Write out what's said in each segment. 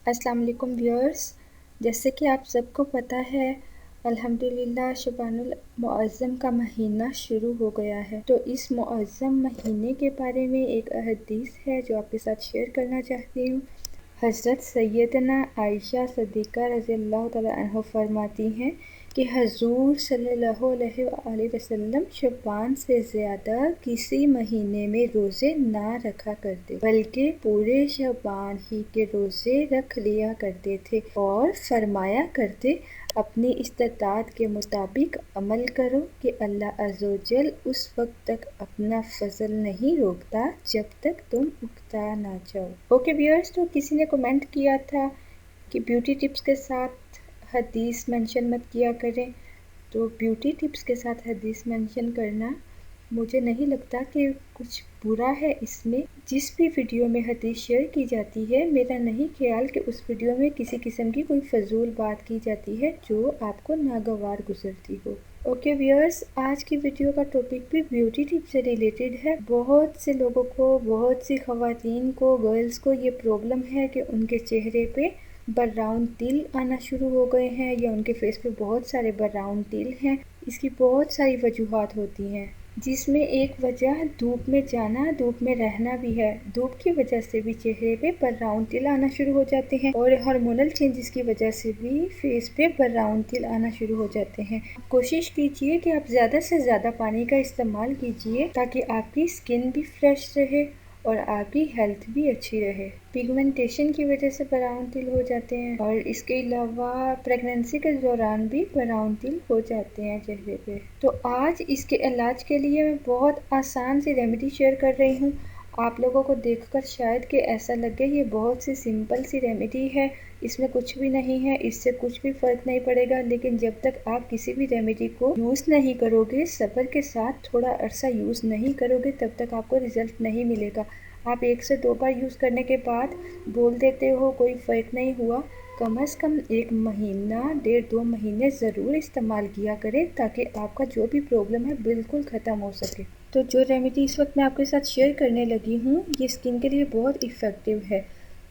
अस्सलाम वालेकुम व्यूअर्स। जैसे कि आप सबको पता है, अल्हम्दुलिल्लाह शुबानुल मुअज़्ज़म का महीना शुरू हो गया है। तो इस मुअज़्ज़म महीने के बारे में एक हदीस है जो आपके साथ शेयर करना चाहती हूँ। हज़रत सैयदना आयशा सिद्दीक़ा रज़ियल्लाहु तआला अन्हा फरमाती हैं कि हुज़ूर सल्लल्लाहु अलैहि वसल्लम शुबान से ज़्यादा किसी महीने में रोज़े ना रखा करते, बल्कि पूरे शबान ही के रोज़े रख लिया करते थे और फरमाया करते, अपनी इस्तिताअत के मुताबिक अमल करो कि अल्लाह अज़्ज़वजल उस वक्त तक अपना फजल नहीं रोकता जब तक तुम उकता ना जाओ। ओके व्यूअर्स, तो किसी ने कमेंट किया था कि ब्यूटी टिप्स के साथ हदीस मेंशन मत किया करें। तो ब्यूटी टिप्स के साथ हदीस मेंशन करना मुझे नहीं लगता कि कुछ बुरा है इसमें। जिस भी वीडियो में हदीस शेयर की जाती है, मेरा नहीं ख्याल कि उस वीडियो में किसी किस्म की कोई फजूल बात की जाती है जो आपको नागवार गुजरती हो। ओके व्यूअर्स, आज की वीडियो का टॉपिक भी ब्यूटी टिप से रिलेटेड है। बहुत से लोगों को, बहुत सी ख़वातीन को, गर्ल्स को ये प्रॉब्लम है कि उनके चेहरे पे ब्राउन तिल आना शुरू हो गए हैं या उनके फेस पे बहुत सारे ब्राउन तिल हैं। इसकी बहुत सारी वजूहात होती हैं, जिसमें एक वजह धूप में जाना, धूप में रहना भी है। धूप की वजह से भी चेहरे पे ब्राउन तिल आना शुरू हो जाते हैं और हार्मोनल चेंजेस की वजह से भी फेस पे ब्राउन तिल आना शुरू हो जाते हैं। कोशिश कीजिए कि आप ज़्यादा से ज़्यादा पानी का इस्तेमाल कीजिए ताकि आपकी स्किन भी फ्रेश रहे और आपकी हेल्थ भी अच्छी रहे। पिगमेंटेशन की वजह से ब्राउन तिल हो जाते हैं और इसके अलावा प्रेगनेंसी के दौरान भी ब्राउन तिल हो जाते हैं चेहरे पे। तो आज इसके इलाज के लिए मैं बहुत आसान सी रेमेडी शेयर कर रही हूँ। आप लोगों को देखकर शायद कि ऐसा लगे ये बहुत सी सिंपल सी रेमेडी है, इसमें कुछ भी नहीं है, इससे कुछ भी फ़र्क नहीं पड़ेगा। लेकिन जब तक आप किसी भी रेमेडी को यूज़ नहीं करोगे, सब्र के साथ थोड़ा अरसा यूज़ नहीं करोगे, तब तक आपको रिज़ल्ट नहीं मिलेगा। आप 1 से 2 बार यूज़ करने के बाद बोल देते हो कोई फ़र्क नहीं हुआ, कम से कम 1 महीना, 1.5-2 महीने ज़रूर इस्तेमाल किया करें ताकि आपका जो भी प्रॉब्लम है बिल्कुल ख़त्म हो सके। तो जो रेमेडी इस वक्त मैं आपके साथ शेयर करने लगी हूँ, ये स्किन के लिए बहुत इफ़ेक्टिव है।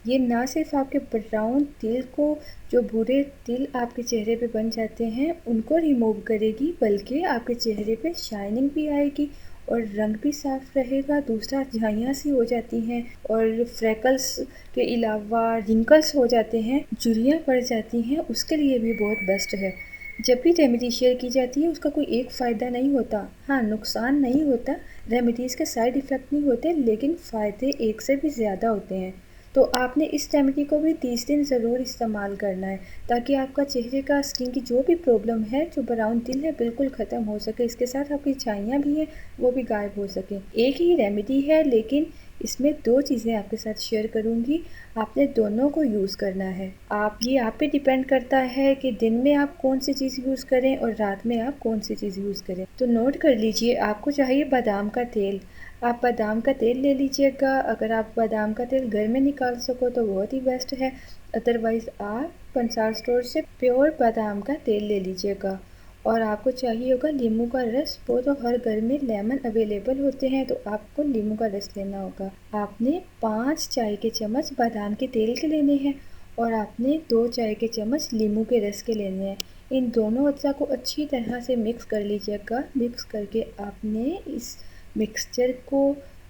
ये ना सिर्फ आपके ब्राउन तिल को, जो भूरे तिल आपके चेहरे पे बन जाते हैं, उनको रिमूव करेगी, बल्कि आपके चेहरे पे शाइनिंग भी आएगी और रंग भी साफ रहेगा। दूसरा, झाइयाँ सी हो जाती हैं और फ्रेकल्स के अलावा रिंकल्स हो जाते हैं, झुर्रियाँ पड़ जाती हैं, उसके लिए भी बहुत बेस्ट है। जब भी रेमेडी शेयर की जाती है उसका कोई एक फ़ायदा नहीं होता। हाँ, नुकसान नहीं होता, रेमेडीज़ के साइड इफ़ेक्ट नहीं होते, लेकिन फ़ायदे एक से भी ज़्यादा होते हैं। तो आपने इस रेमेडी को भी 30 दिन ज़रूर इस्तेमाल करना है ताकि आपका चेहरे का, स्किन की जो भी प्रॉब्लम है, जो ब्राउन तिल है, बिल्कुल ख़त्म हो सके। इसके साथ आपकी छाइयाँ भी हैं, वो भी गायब हो सकें। एक ही रेमेडी है लेकिन इसमें 2 चीज़ें आपके साथ शेयर करूँगी, आपने दोनों को यूज़ करना है। आप पे डिपेंड करता है कि दिन में आप कौन सी चीज़ यूज़ करें और रात में आप कौन सी चीज़ यूज़ करें। तो नोट कर लीजिए, आपको चाहिए बादाम का तेल। आप बादाम का तेल ले लीजिएगा। अगर आप बादाम का तेल घर में निकाल सको तो बहुत ही बेस्ट है, अदरवाइज़ आप पंसार स्टोर से प्योर बादाम का तेल ले लीजिएगा। और आपको चाहिए होगा नींबू का रस। वो तो हर घर में लेमन अवेलेबल होते हैं, तो आपको नींबू का रस लेना होगा। आपने 5 चाय के चम्मच बादाम के तेल के लेने हैं और आपने 2 चाय के चम्मच नींबू के रस के लेने हैं। इन दोनों अज्जा को अच्छी तरह से मिक्स कर लीजिएगा। मिक्स करके आपने इस मिक्सचर को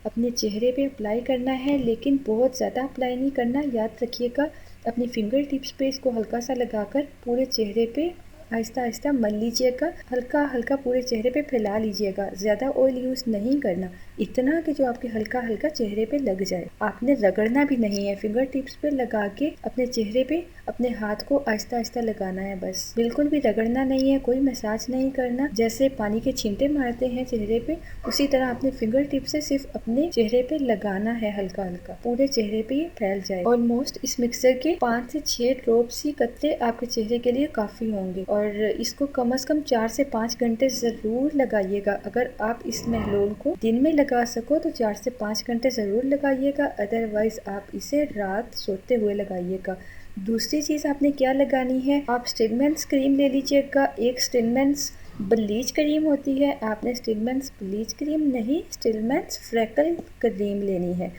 अपने चेहरे पे अप्लाई करना है, लेकिन बहुत ज़्यादा अप्लाई नहीं करना। याद रखिएगा, अपनी फिंगर टिप्स पे इसको हल्का सा लगाकर पूरे चेहरे पे आहिस्ता आहिस्ता मल लीजिएगा। हल्का हल्का पूरे चेहरे पे फैला लीजिएगा। ज़्यादा ऑयल यूज़ नहीं करना, इतना कि जो आपके हल्का हल्का चेहरे पे लग जाए। आपने रगड़ना भी नहीं है, फिंगर टिप्स पे लगा के अपने चेहरे पे अपने हाथ को आहिस्ता आहिस्ता लगाना है बस। बिल्कुल भी रगड़ना नहीं है, कोई मसाज नहीं करना। जैसे पानी के छींटे मारते हैं चेहरे पे, उसी तरह अपने फिंगर टिप से सिर्फ अपने चेहरे पे लगाना है, हल्का हल्का पूरे चेहरे पे ये फैल जाए। ऑलमोस्ट इस मिक्सर के 5 से 6 ड्रॉप्स ही कतरे आपके चेहरे के लिए काफ़ी होंगे और इसको कम से कम 4 से 5 घंटे ज़रूर लगाइएगा। अगर आप इस महलूल को दिन में लगा सको तो 4 से 5 घंटे ज़रूर लगाइएगा, अदरवाइज़ आप इसे रात सोते हुए लगाइएगा। दूसरी चीज़ आपने क्या लगानी है, आप स्टिलमेंट्स क्रीम ले लीजिएगा। एक स्टिलमेंट्स ब्लीच क्रीम होती है, आपने स्टिलमेंट्स ब्लीच क्रीम नहीं, स्टिलमेंट्स फ्रेकल क्रीम लेनी है।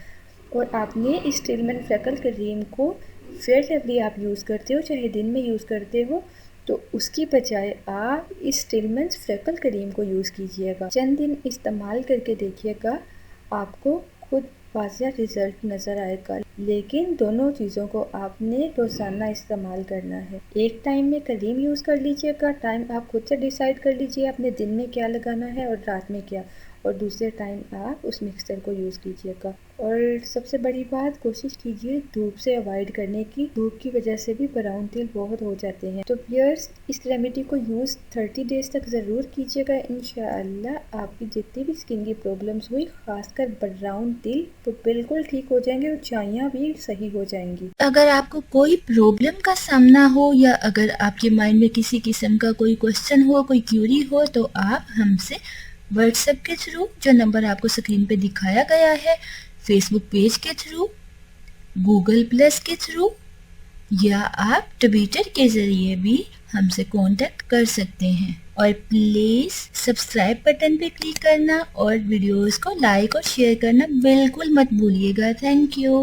और आपने इस स्टिलमेंट फ्रेकल क्रीम को फेयर लवली आप यूज़ करते हो, चाहे दिन में यूज़ करते हो, तो उसकी बजाय आप इस स्टिलमेंस फ्रेकल क्रीम को यूज़ कीजिएगा। चंद दिन इस्तेमाल करके देखिएगा, आपको खुद वाज़िह रिज़ल्ट नज़र आएगा। लेकिन दोनों चीज़ों को आपने रोज़ाना इस्तेमाल करना है। एक टाइम में क्रीम यूज़ कर लीजिएगा, टाइम आप खुद से डिसाइड कर लीजिए आपने दिन में क्या लगाना है और रात में क्या, और दूसरे टाइम आप उस मिक्सचर को यूज़ कीजिएगा। और सबसे बड़ी बात, कोशिश कीजिए धूप से अवॉइड करने की। धूप की वजह से भी ब्राउन तिल बहुत हो जाते हैं। तो व्यूअर्स, इस रेमेडी को यूज़ 30 डेज़ तक ज़रूर कीजिएगा। इंशाअल्लाह आपकी जितनी भी स्किन की प्रॉब्लम्स हुई, खासकर ब्राउन तिल, तो बिल्कुल ठीक हो जाएंगे और चाइयाँ भी सही हो जाएंगी। अगर आपको कोई प्रॉब्लम का सामना हो या अगर आपके माइंड में किसी किस्म का कोई क्वेश्चन हो, कोई क्यूरी हो, तो आप हमसे व्हाट्सएप के थ्रू, जो नंबर आपको स्क्रीन पे दिखाया गया है, फेसबुक पेज के थ्रू, गूगल प्लस के थ्रू, या आप ट्विटर के ज़रिए भी हमसे कांटेक्ट कर सकते हैं। और प्लीज़ सब्सक्राइब बटन पे क्लिक करना और वीडियोस को लाइक और शेयर करना बिल्कुल मत भूलिएगा। Thank you.